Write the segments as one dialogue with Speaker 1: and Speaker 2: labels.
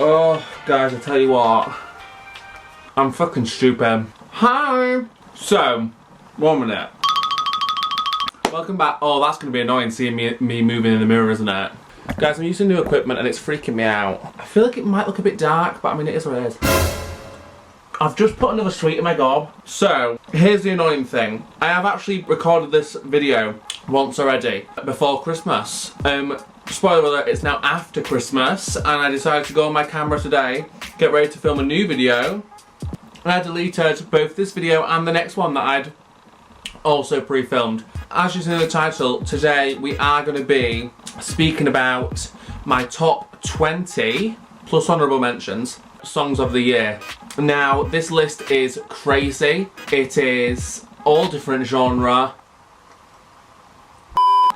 Speaker 1: Oh, guys, I tell you what. I'm fucking stupid. Hi! So, 1 minute. Welcome back. Oh, that's going to be annoying seeing me moving in the mirror, isn't it? Guys, I'm using new equipment and it's freaking me out. I feel like it might look a bit dark, but I mean, it is what it is. I've just put another sweet in my gob. So, here's the annoying thing. I have actually recorded this video once already, before Christmas. Spoiler alert, it's now after Christmas, and I decided to go on my camera today, get ready to film a new video, and I deleted both this video and the next one that I'd also pre-filmed. As you see in the title, today we are going to be speaking about my top 20, plus honourable mentions, songs of the year. Now, this list is crazy. It is all different genre.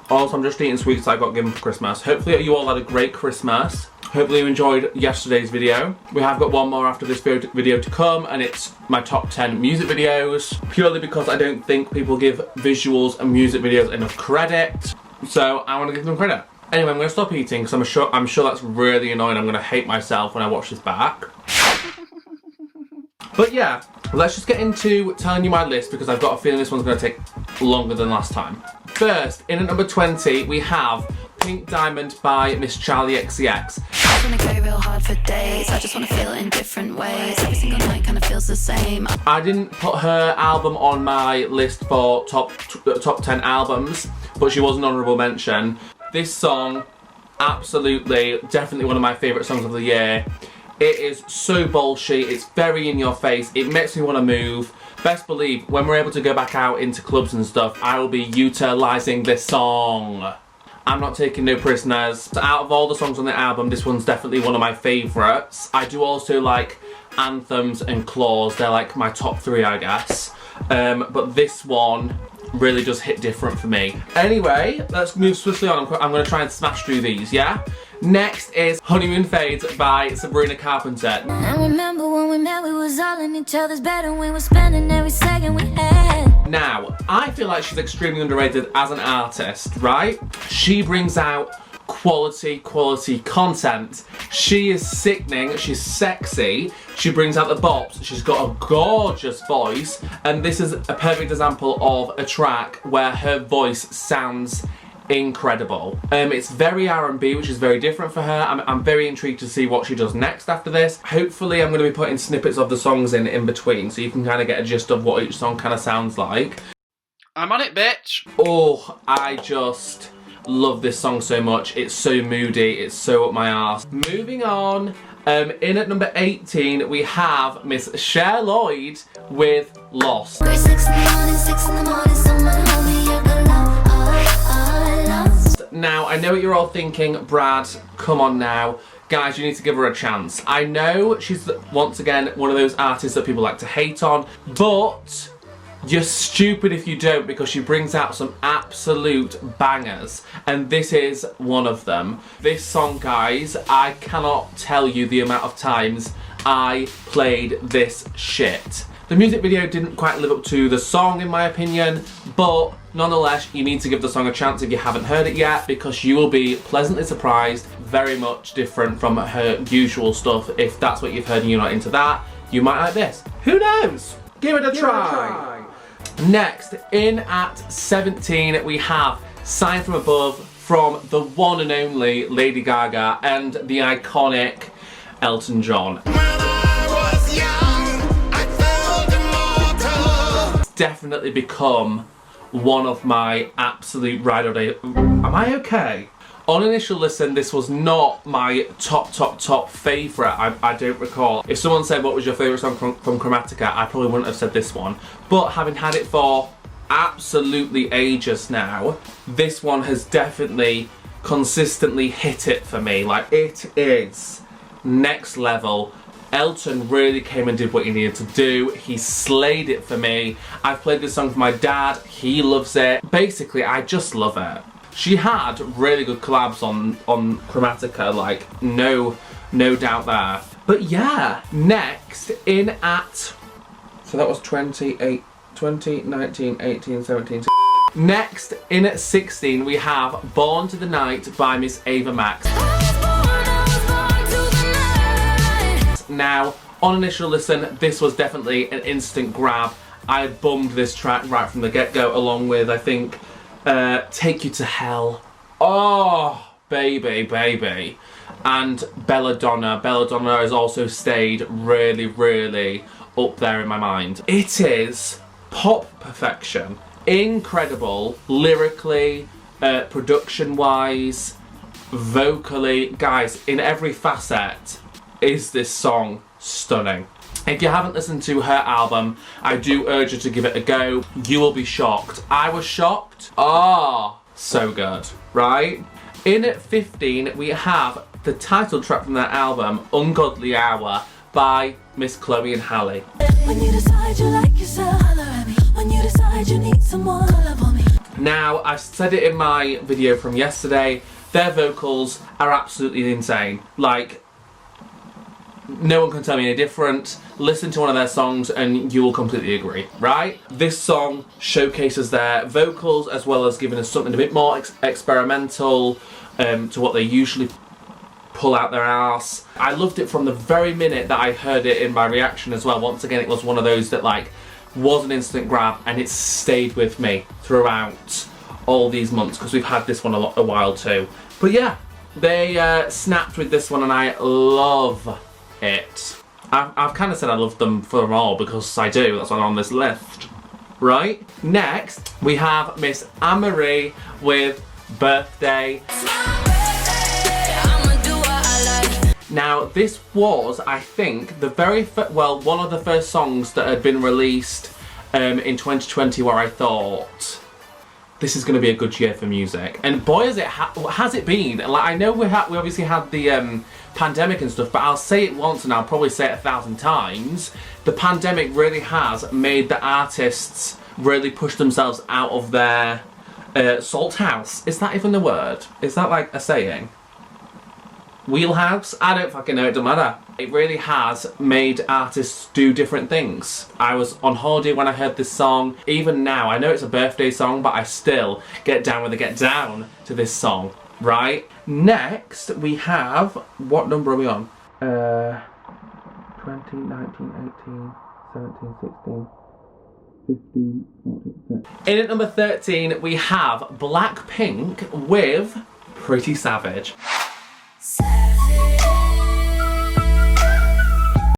Speaker 1: Also, I'm just eating sweets I got given for Christmas. Hopefully you all had a great Christmas. Hopefully you enjoyed yesterday's video. We have got one more after this video to come, and it's my top 10 music videos. Purely because I don't think people give visuals and music videos enough credit. So I want to give them credit. Anyway, I'm going to stop eating because I'm sure that's really annoying. I'm going to hate myself when I watch this back. But yeah, let's just get into telling you my list because I've got a feeling this one's going to take longer than last time. First, in at number 20, we have Pink Diamond by Miss Charlie XCX.
Speaker 2: I wanna go real hard for days. I just wanna feel it in different ways. Every single night kind of feels the same.
Speaker 1: I didn't put her album on my list for top 10 albums, but she was an honourable mention. This song, absolutely, definitely one of my favourite songs of the year. It is so bolshy, it's very in your face, it makes me want to move. Best believe, when we're able to go back out into clubs and stuff, I will be utilising this song. I'm not taking no prisoners. So out of all the songs on the album, this one's definitely one of my favourites. I do also like Anthems and Claws, they're like my top 3, I guess. But this one really does hit different for me. Anyway, let's move swiftly on. I'm going to try and smash through these, yeah? Next is Honeymoon Fades by Sabrina Carpenter.
Speaker 2: I remember when we met, we was all in each other's bed and we were spending every second we had.
Speaker 1: Now, I feel like she's extremely underrated as an artist, right? She brings out quality content. She is sickening, she's sexy, she brings out the bops, she's got a gorgeous voice, and this is a perfect example of a track where her voice sounds incredible. It's very R&B, which is very different for her. I'm very intrigued to see what she does next after this. Hopefully I'm going to be putting snippets of the songs in between, so you can kind of get a gist of what each song kind of sounds like.
Speaker 3: I'm on it, bitch!
Speaker 1: Oh, I just love this song so much. It's so moody, it's so up my arse. Moving on, in at number 18 we have Miss Cher Lloyd with Lost.
Speaker 2: 6 in the morning, someone hold me up lost.
Speaker 1: Now, I know what you're all thinking, Brad, come on now. Guys, you need to give her a chance. I know she's, once again, one of those artists that people like to hate on, but you're stupid if you don't, because she brings out some absolute bangers, and this is one of them. This song, guys, I cannot tell you the amount of times I played this shit. The music video didn't quite live up to the song, in my opinion, but nonetheless, you need to give the song a chance if you haven't heard it yet, because you will be pleasantly surprised. Very much different from her usual stuff. If that's what you've heard and you're not into that, you might like this. Who knows? Give it a try. Next, in at 17, we have Sign From Above from the one and only Lady Gaga and the iconic Elton John. When I was young, I felt immortal. It's definitely become one of my absolute ride or die. Am I okay? On initial listen, this was not my top favourite, I don't recall. If someone said what was your favourite song from Chromatica, I probably wouldn't have said this one. But having had it for absolutely ages now, this one has definitely consistently hit it for me. Like, it is next level. Elton really came and did what he needed to do. He slayed it for me. I've played this song for my dad, he loves it. Basically, I just love it. She had really good collabs on Chromatica, like, no doubt there. But yeah, next in at, so that was 20, 19, 18, 17. Next in at 16 we have Born to the Night by Miss Ava Max. Now, on initial listen, this was definitely an instant grab. I bummed this track right from the get-go, along with, I think, Take You to Hell. Oh, baby, baby. And Belladonna. Belladonna has also stayed really, really up there in my mind. It is pop perfection. Incredible, lyrically, production-wise, vocally. Guys, in every facet is this song stunning. If you haven't listened to her album, I do urge you to give it a go. You will be shocked. I was shocked. Ah, so good, right? In at 15, we have the title track from that album, Ungodly Hour, by Miss Chloe and Halle.
Speaker 4: When you decide you like yourself, holler at me. When you decide you need someone, call up on me.
Speaker 1: Now, I said it in my video from yesterday, their vocals are absolutely insane. Like, no one can tell me any different. Listen to one of their songs and you will completely agree, right? This song showcases their vocals as well as giving us something a bit more experimental to what they usually pull out their ass. I loved it from the very minute that I heard it in my reaction as well. Once again, it was one of those that like was an instant grab and it stayed with me throughout all these months because we've had this one a while too. But yeah, they snapped with this one and I love it. I've kind of said I love them for them all because I do, that's why they're on this list, right? Next, we have Miss Anne-Marie with Birthday. Now, this was, I think, the very one of the first songs that had been released in 2020 where I thought, this is going to be a good year for music. And boy, has it been. Like, I know we obviously had the pandemic and stuff, but I'll say it once and I'll probably say it 1,000 times. The pandemic really has made the artists really push themselves out of their salt house. Is that even the word? Is that like a saying? Wheelhouse? I don't fucking know, it doesn't matter. It really has made artists do different things. I was on holiday when I heard this song. Even now, I know it's a birthday song, but I still get down with the get down to this song, right? Next, we have, what number are we on? 20, 19, 18, 17, 16, 15, 14, 15. In at number 13, we have Blackpink with Pretty Savage.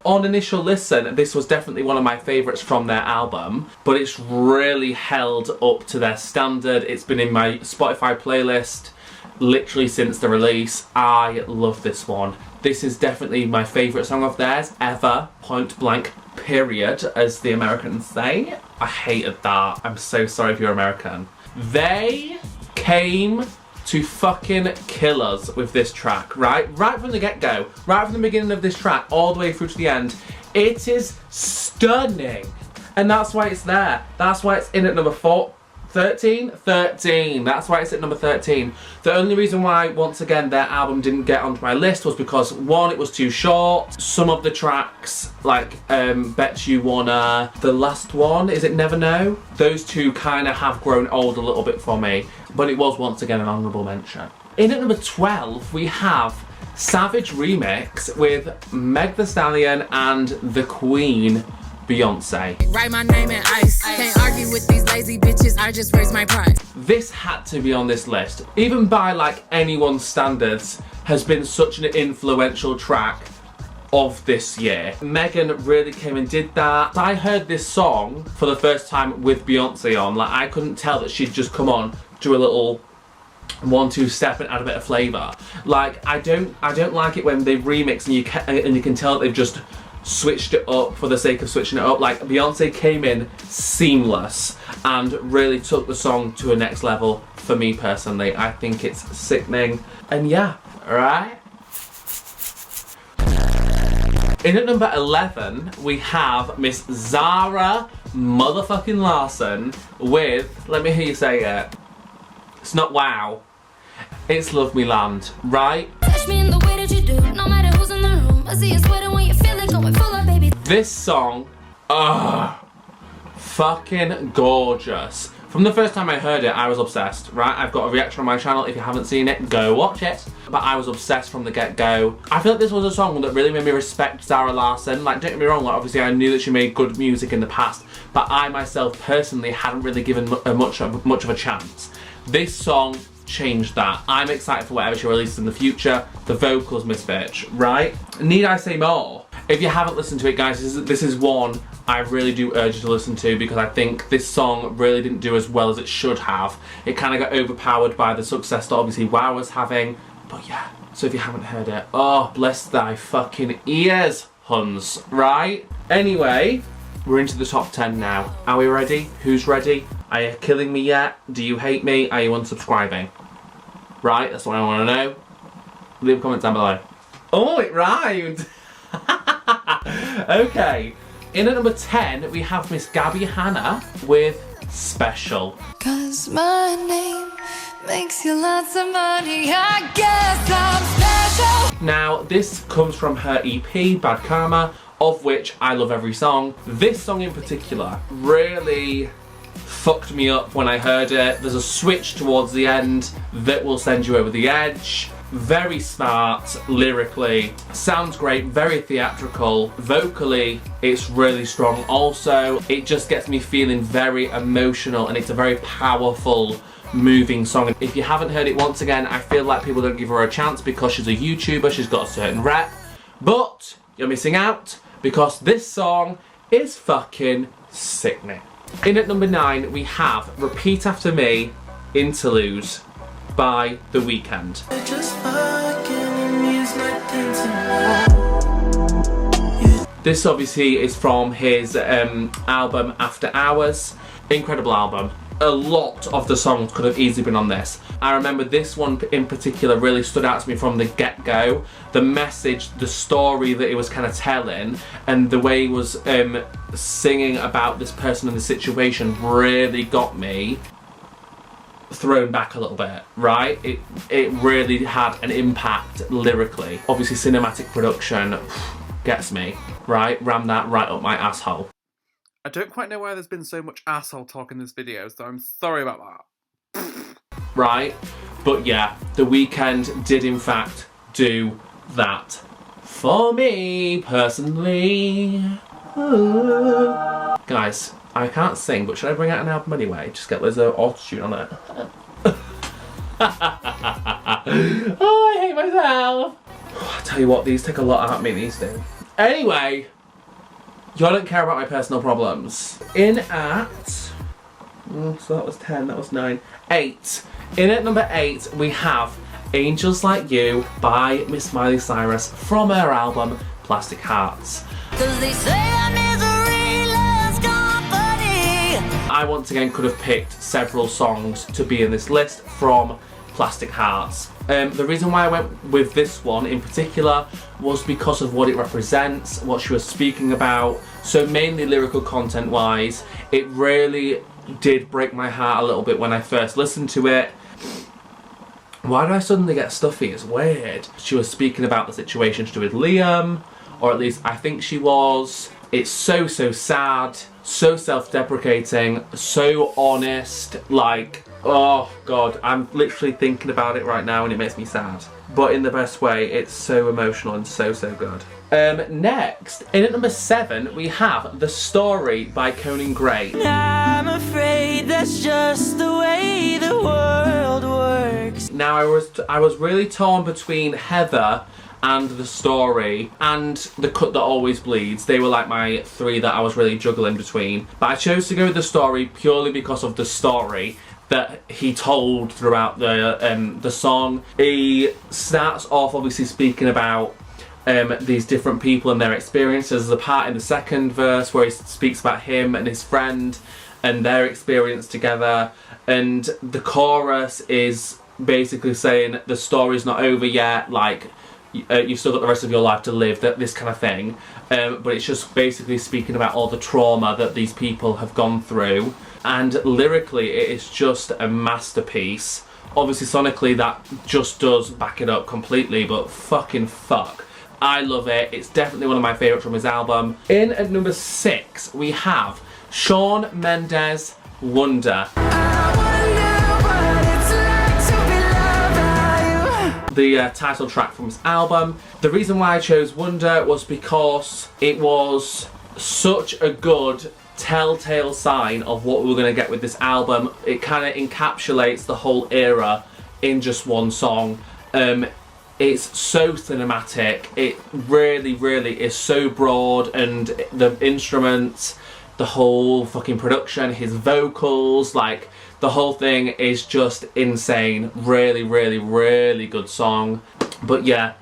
Speaker 1: On initial listen, this was definitely one of my favourites from their album, but it's really held up to their standard. It's been in my Spotify playlist literally since the release. I love this one. This is definitely my favourite song of theirs ever, point blank, period, as the Americans say. I hated that. I'm so sorry if you're American. They came to fucking kill us with this track, right? Right from the get-go, right from the beginning of this track, all the way through to the end. It is stunning. And that's why it's there. That's why it's in at number 13? 13. That's why it's at number 13. The only reason why, once again, their album didn't get onto my list was because, one, it was too short. Some of the tracks, like Bet You Wanna, the last one, is it Never Know? Those two kind of have grown old a little bit for me. But it was once again an honourable mention. In at number 12, we have Savage Remix with Meg Thee Stallion and the Queen, Beyonce.
Speaker 5: Write my name in ice. Can't argue with these lazy bitches, I just raise my price.
Speaker 1: This had to be on this list. Even by like anyone's standards, has been such an influential track of this year. Megan really came and did that. I heard this song for the first time with Beyonce on. Like, I couldn't tell that she'd just come on, do a little 1-2 step and add a bit of flavour. Like, I don't like it when they remix and you can tell that they've just switched it up for the sake of switching it up. Like, Beyonce came in seamless and really took the song to a next level for me personally. I think it's sickening. And yeah, right? In at number 11, we have Miss Zara motherfucking Larson with, let me hear you say it. It's not wow. It's Love Me Land, right?
Speaker 4: Touch me in the way that you do, no matter who's in the room. I see you sweating when you feel it going full of, baby.
Speaker 1: This song, fucking gorgeous. From the first time I heard it, I was obsessed, right? I've got a reaction on my channel. If you haven't seen it, go watch it. But I was obsessed from the get-go. I feel like this was a song that really made me respect Zara Larsson. Like, don't get me wrong, like, obviously I knew that she made good music in the past, but I myself personally hadn't really given much of a chance. This song changed that. I'm excited for whatever she releases in the future. The vocals, Miss Bitch, right? Need I say more? If you haven't listened to it, guys, this is one I really do urge you to listen to, because I think this song really didn't do as well as it should have. It kind of got overpowered by the success that obviously WoW was having. But yeah, so if you haven't heard it, oh, bless thy fucking ears, Huns, right? Anyway, we're into the top 10 now. Are we ready? Who's ready? Are you killing me yet? Do you hate me? Are you unsubscribing? Right, that's what I want to know. Leave a comment down below. Oh, it rhymed! Okay, in at number 10, we have Miss Gabby Hanna with Special.
Speaker 4: Cause my name makes you lots of money. I guess I'm special.
Speaker 1: Now, this comes from her EP, Bad Karma, of which I love every song. This song in particular really fucked me up when I heard it. There's a switch towards the end that will send you over the edge. Very smart lyrically, sounds great, very theatrical. Vocally, it's really strong also. It just gets me feeling very emotional, and it's a very powerful, moving song. If you haven't heard it, once again, I feel like people don't give her a chance because she's a YouTuber, she's got a certain rep, but you're missing out because this song is fucking sickening. In at number 9, we have Repeat After Me, Interlude by The Weeknd. This obviously is from his album After Hours. Incredible album. A lot of the songs could have easily been on this. I remember this one in particular really stood out to me from the get-go. The message, the story that it was kind of telling, and the way he was singing about this person and the situation really got me thrown back a little bit, right? It really had an impact lyrically. Obviously cinematic production gets me, right? Ram that right up my asshole.
Speaker 3: I don't quite know why there's been so much asshole talk in this video, so I'm sorry about that.
Speaker 1: Right? But yeah, The Weeknd did in fact do that for me personally. Guys, I can't sing, but should I bring out an album anyway? Just get loads of auto-tune on it. Oh, I hate myself. I tell you what, these take a lot out of me, these do. Anyway, y'all don't care about my personal problems. In at, so that was 10, that was 9, 8. In at number 8, we have Angels Like You by Miss Miley Cyrus from her album Plastic Hearts.
Speaker 4: 'Cause they say I'm misery loves company.
Speaker 1: I once again could have picked several songs to be in this list from Plastic Hearts. The reason why I went with this one in particular was because of what it represents, what she was speaking about. So mainly lyrical content wise, it really did break my heart a little bit when I first listened to it. Why do I suddenly get stuffy? It's weird. She was speaking about the situation to do with Liam, or at least I think she was. It's so sad, so self-deprecating, so honest, like, oh god, I'm literally thinking about it right now and it makes me sad. But in the best way, it's so emotional and so good. Next, in at number 7, we have The Story by Conan Gray.
Speaker 4: I'm afraid that's just the way the world works.
Speaker 1: Now I was really torn between Heather and The Story and The Cut That Always Bleeds. They were like my 3 that I was really juggling between. But I chose to go with The Story purely because of the story that he told throughout the song. He starts off obviously speaking about these different people and their experiences. There's a part in the second verse where he speaks about him and his friend and their experience together, and the chorus is basically saying the story's not over yet, like you've still got the rest of your life to live, this kind of thing. But it's just basically speaking about all the trauma that these people have gone through, and lyrically it is just a masterpiece. Obviously sonically that just does back it up completely, but fucking fuck, I love it. It's definitely one of my favourites from his album. In at number 6 we have Shawn Mendes, Wonder. the title track from this album. The reason why I chose Wonder was because it was such a good telltale sign of what we were going to get with this album. It kind of encapsulates the whole era in just one song. It's so cinematic. It really is so broad, and the instruments, the whole fucking production, his vocals, like the whole thing is just insane. Really good song. But yeah,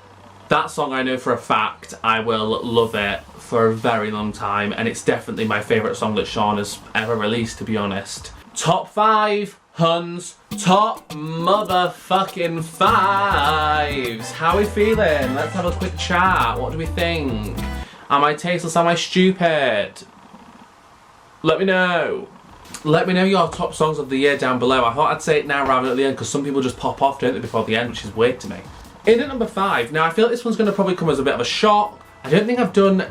Speaker 1: that song I know for a fact I will love it for a very long time, and it's definitely my favourite song that Sean has ever released, to be honest. Top 5 Huns, top motherfucking 5s. How are we feeling? Let's have a quick chat. What do we think? Am I tasteless? Am I stupid? Let me know. Let me know your top songs of the year down below. I thought I'd say it now rather than at the end, because some people just pop off, don't they, before the end, which is weird to me. In at number 5. Now I feel like this one's going to probably come as a bit of a shock. I don't think I've done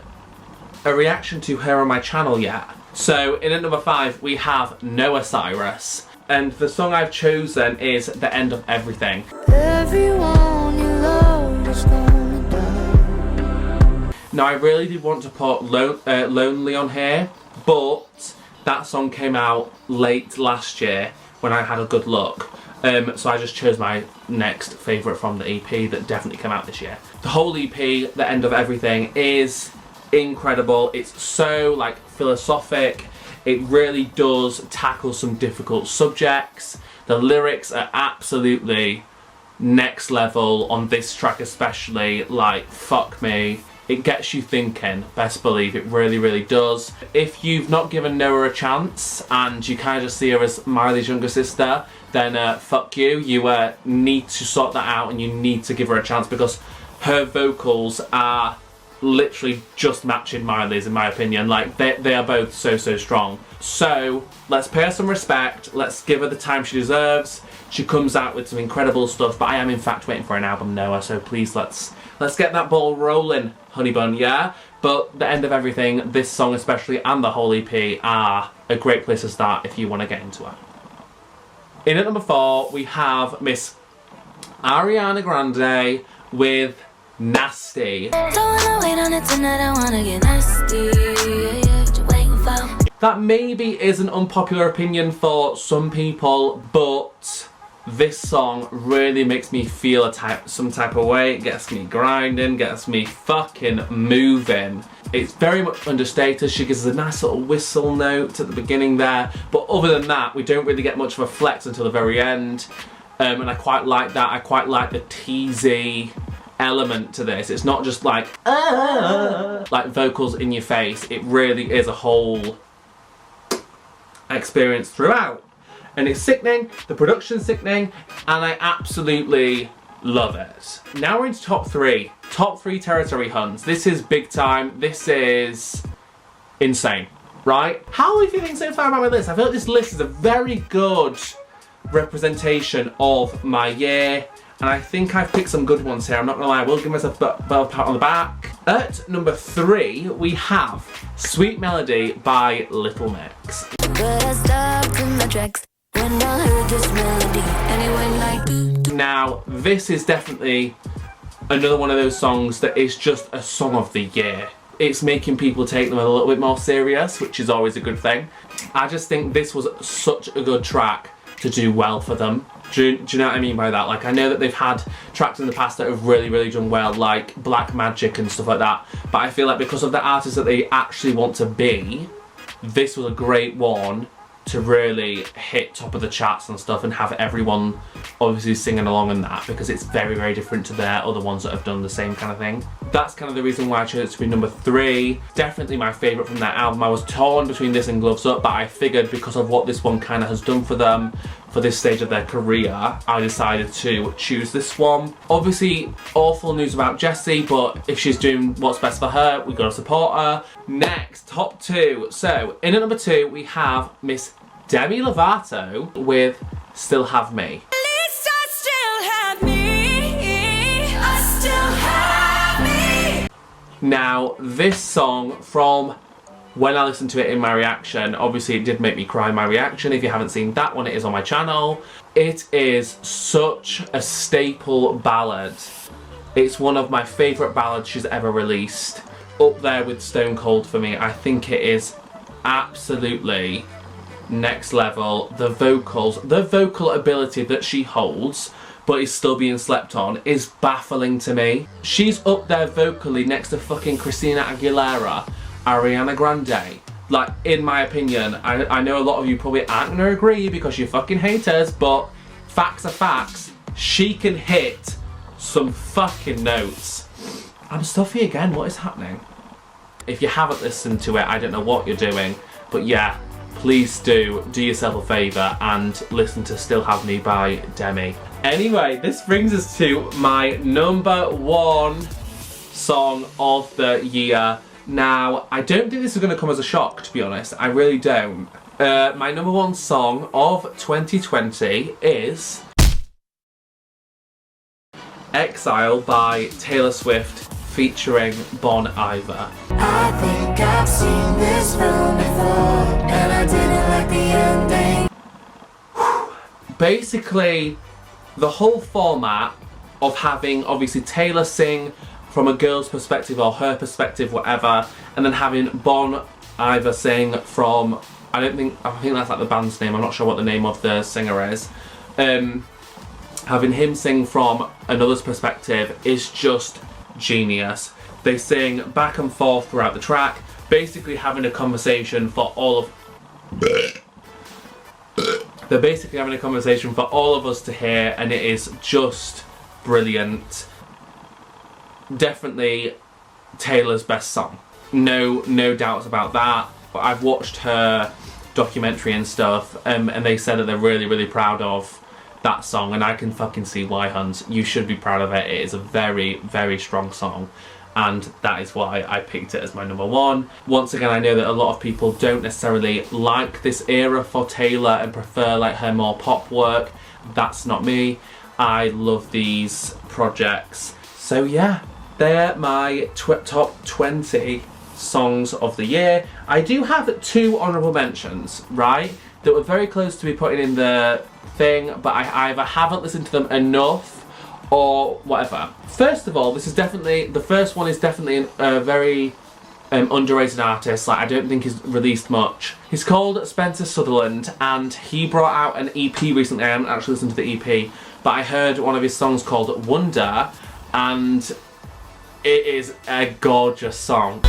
Speaker 1: a reaction to her on my channel yet. So in at number 5 we have Noah Cyrus. And the song I've chosen is The End of Everything.
Speaker 4: Everyone you love is gonna die.
Speaker 1: Now I really did want to put Lonely on here, but that song came out late last year when I had a good look. So I just chose my next favourite from the EP that definitely came out this year. The whole EP, The End of Everything, is incredible. It's so like philosophic. It really does tackle some difficult subjects. The lyrics are absolutely next level on this track especially, like fuck me. It gets you thinking, best believe, it really does. If you've not given Noah a chance and you kind of just see her as Miley's younger sister, then fuck you. You need to sort that out, and you need to give her a chance, because her vocals are literally just matching Miley's, in my opinion. Like they are both so strong. So let's pay her some respect. Let's give her the time she deserves. She comes out with some incredible stuff, but I am in fact waiting for an album, Noah, so please let's get that ball rolling, honey bun, yeah? But The End of Everything, this song especially, and the whole EP are a great place to start if you want to get into it. In at number 4 we have Miss Ariana Grande with Nasty.
Speaker 2: Don't wanna wait on it tonight, I wanna get nasty. What you waiting for?
Speaker 1: That maybe is an unpopular opinion for some people, but this song really makes me feel some type of way. It gets me grinding, gets me fucking moving. It's very much understated. She gives us a nice little whistle note at the beginning there, but other than that, we don't really get much of a flex until the very end. And I quite like that. I quite like the teasy element to this. It's not just like vocals in your face. It really is a whole experience throughout, and it's sickening. The production's sickening, and I absolutely love it. Now we're into top 3 territory Huns. This is big time. This is insane, right? How are we feeling so far about my list? I feel like this list is a very good representation of my year, and I think I've picked some good ones here. I'm not gonna lie, I will give myself a pat on the back. At number 3 we have Sweet Melody by Little Mix.
Speaker 2: But I stopped in my tracks when I heard this melody, and it went like doo.
Speaker 1: Now this is definitely another one of those songs that is just a song of the year. It's making people take them a little bit more serious, which is always a good thing. I just think this was such a good track to do well for them. Do you know what I mean by that? Like, I know that they've had tracks in the past that have really done well, like Black Magic and stuff like that, but I feel like because of the artists that they actually want to be, this was a great one to really hit top of the charts and stuff, and have everyone obviously singing along in that, because it's very different to their other ones that have done the same kind of thing. That's kind of the reason why I chose it to be number 3. Definitely my favourite from that album. I was torn between this and Gloves Up, but I figured because of what this one kind of has done for them for this stage of their career, I decided to choose this one. Obviously, awful news about Jessie, but if she's doing what's best for her, we gotta support her. Next, top 2. So, in at number 2, we have Miss Demi Lovato with Still Have Me.
Speaker 4: At least I still have me. I still have me.
Speaker 1: Now, this song from when I listened to it in my reaction, obviously it did make me cry in my reaction. If you haven't seen that one, it is on my channel. It is such a staple ballad. It's one of my favourite ballads she's ever released. Up there with Stone Cold for me. I think it is absolutely next level. The vocals, the vocal ability that she holds but is still being slept on is baffling to me. She's up there vocally next to fucking Christina Aguilera, Ariana Grande. Like, in my opinion, I know a lot of you probably aren't gonna agree because you're fucking haters, but facts are facts. She can hit some fucking notes. I'm stuffy again, what is happening? If you haven't listened to it, I don't know what you're doing, but yeah, please do yourself a favour and listen to Still Have Me by Demi. Anyway, this brings us to my #1 song of the year. Now, I don't think this is going to come as a shock, to be honest. I really don't. My #1 song of 2020 is Exile by Taylor Swift featuring Bon Iver.
Speaker 4: I think I've seen this film before, and I didn't like the ending.
Speaker 1: Basically, the whole format of having obviously Taylor sing from a girl's perspective or her perspective, whatever, and then having Bon Iver sing from, I think that's like the band's name, I'm not sure what the name of the singer is. Having him sing from another's perspective is just genius. They sing back and forth throughout the track, basically having a conversation for all of they're basically having a conversation for all of us to hear, and it is just brilliant. Definitely Taylor's best song. No doubts about that. But I've watched her documentary and stuff, and they said that they're really proud of that song, and I can fucking see why, Huns. You should be proud of it. It is a very strong song, and that is why I picked it as my #1. Once again, I know that a lot of people don't necessarily like this era for Taylor and prefer like her more pop work. That's not me. I love these projects. So yeah, they're my top 20 songs of the year. I do have 2 honourable mentions, right, that were very close to be putting in the thing, but I either haven't listened to them enough or whatever. First of all, the first one is definitely a very underrated artist. Like, I don't think he's released much. He's called Spencer Sutherland, and he brought out an EP recently. I haven't actually listened to the EP, but I heard one of his songs called Wonder, and it is a gorgeous song.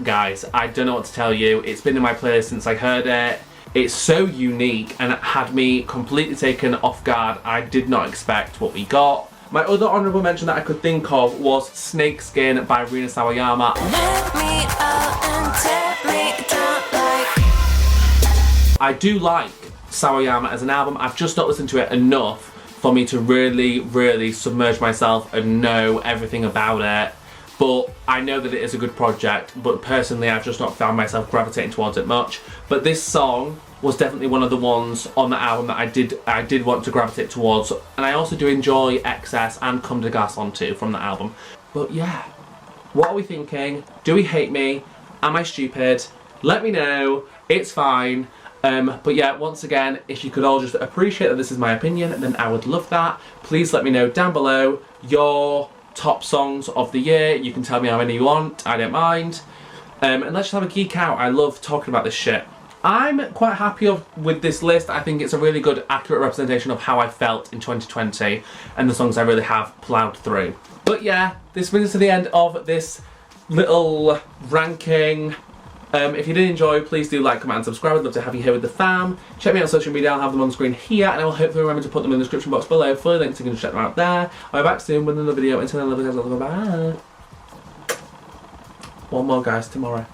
Speaker 1: Guys, I don't know what to tell you. It's been in my playlist since I heard it. It's so unique, and it had me completely taken off guard. I did not expect what we got. My other honourable mention that I could think of was Snakeskin by Rina Sawayama.
Speaker 4: Let me out and tear me down like.
Speaker 1: I do like Sawayama as an album. I've just not listened to it enough for me to really submerge myself and know everything about it. But I know that it is a good project, but personally I've just not found myself gravitating towards it much. But this song was definitely one of the ones on the album that I did want to gravitate towards. And I also do enjoy Excess and Comme des Garçons too from the album. But yeah, what are we thinking? Do we hate me? Am I stupid? Let me know. It's fine. But yeah, once again, if you could all just appreciate that this is my opinion, then I would love that. Please let me know down below your top songs of the year. You can tell me how many you want, I don't mind. And let's just have a geek out. I love talking about this shit. I'm quite happy with this list. I think it's a really good, accurate representation of how I felt in 2020 and the songs I really have plowed through. But yeah, this brings us to the end of this little ranking. If you did enjoy, please do like, comment and subscribe. I'd love to have you here with the fam. Check me out on social media, I'll have them on the screen here, and I will hopefully remember to put them in the description box below for links, so you can check them out there. I'll be back soon with another video. Until then, I love you guys, I love you, bye. One more, guys, tomorrow.